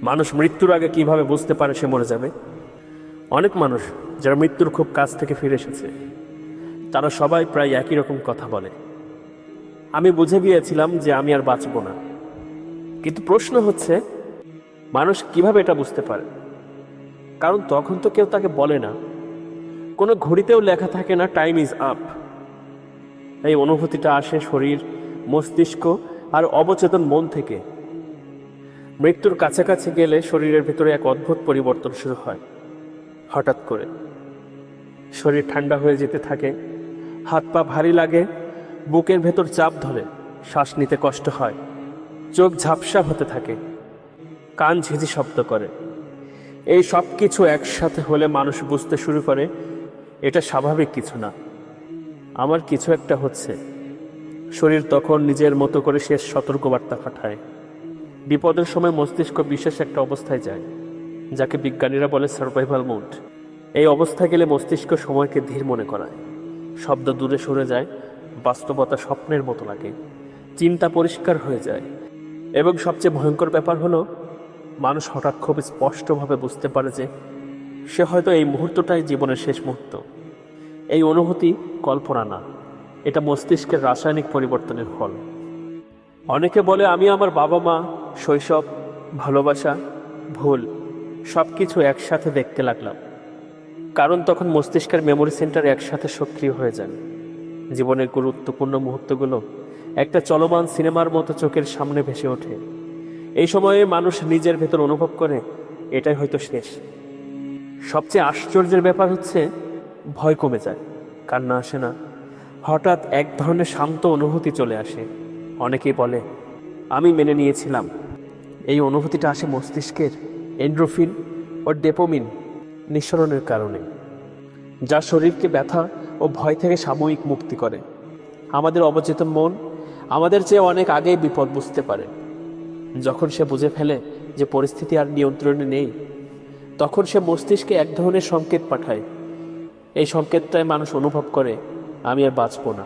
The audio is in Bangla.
মানুষ মৃত্যুর আগে কিভাবে বুঝতে পারে সে মরে যাবে? অনেক মানুষ যারা মৃত্যুর খুব কাছ থেকে ফিরে এসেছে, তারা সবাই প্রায় একই রকম কথা বলে, আমি বুঝে গিয়েছিলাম যে আমি আর বাঁচব না। কিন্তু প্রশ্ন হচ্ছে, মানুষ কিভাবে এটা বুঝতে পারে? কারণ তখন তো কেউ তাকে বলে না, কোনো ঘড়িতেও লেখা থাকে না টাইম ইজ আপ। এই অনুভূতিটা আসে শরীর, মস্তিষ্ক আর অবচেতন মন থেকে। মৃত্যুর কাছাকাছি গেলে শরীরের ভেতরে এক অদ্ভুত পরিবর্তন শুরু হয়। হঠাৎ করে শরীর ঠান্ডা হয়ে যেতে থাকে, হাত পা ভারী লাগে, বুকের ভেতর চাপ ধরে, শ্বাস নিতে কষ্ট হয়, চোখ ঝাপসা হতে থাকে, কান ঝিঝি শব্দ করে। এই সব কিছু একসাথে হলে মানুষ বুঝতে শুরু করে এটা স্বাভাবিক কিছু না, আমার কিছু একটা হচ্ছে। শরীর তখন নিজের মতো করে শেষ সতর্কবার্তা পাঠায়। বিপদের সময় মস্তিষ্ক বিশেষ একটা অবস্থায় যায়, যাকে বিজ্ঞানীরা বলে সার্ভাইভাল মোড। এই অবস্থায় গেলে মস্তিষ্ক সময়কে ধীর মনে করায়, শব্দ দূরে সরে যায়, বাস্তবতা স্বপ্নের মতো লাগে, চিন্তা পরিষ্কার হয়ে যায়। এবং সবচেয়ে ভয়ঙ্কর ব্যাপার হলো, মানুষ হঠাৎ খুব স্পষ্টভাবে বুঝতে পারে যে সে হয়তো এই মুহূর্তটাই জীবনের শেষ মুহূর্ত। এই অনুভূতি কল্পনা না, এটা মস্তিষ্কের রাসায়নিক পরিবর্তনের ফল। অনেকে বলে আমি আমার বাবা মা, শৈশব, ভালোবাসা, ভুল সব কিছু একসাথে দেখতে লাগলাম। কারণ তখন মস্তিষ্কের মেমোরি সেন্টার একসাথে সক্রিয় হয়ে যায়। জীবনের গুরুত্বপূর্ণ মুহূর্তগুলো একটা চলমান সিনেমার মতো চোখের সামনে ভেসে ওঠে। এই সময়ে মানুষ নিজের ভেতর অনুভব করে এটাই হয়তো শেষ। সবচেয়ে আশ্চর্যের ব্যাপার হচ্ছে, ভয় কমে যায়, কান্না আসে না, হঠাৎ এক ধরনের শান্ত অনুভূতি চলে আসে। অনেকেই বলে আমি মেনে নিয়েছিলাম। এই অনুভূতিটা আসে মস্তিষ্কের এন্ড্রোফিন ও ডোপামিন নিঃসরণের কারণে, যা শরীরকে ব্যথা ও ভয় থেকে সাময়িক মুক্তি করে। আমাদের অবচেতন মন আমাদের চেয়ে অনেক আগেই বিপদ বুঝতে পারে। যখন সে বুঝে ফেলে যে পরিস্থিতি আর নিয়ন্ত্রণে নেই, তখন সে মস্তিষ্কে এক ধরনের সংকেত পাঠায়। এই সংকেতটায় মানুষ অনুভব করে আমি আর বাঁচব না।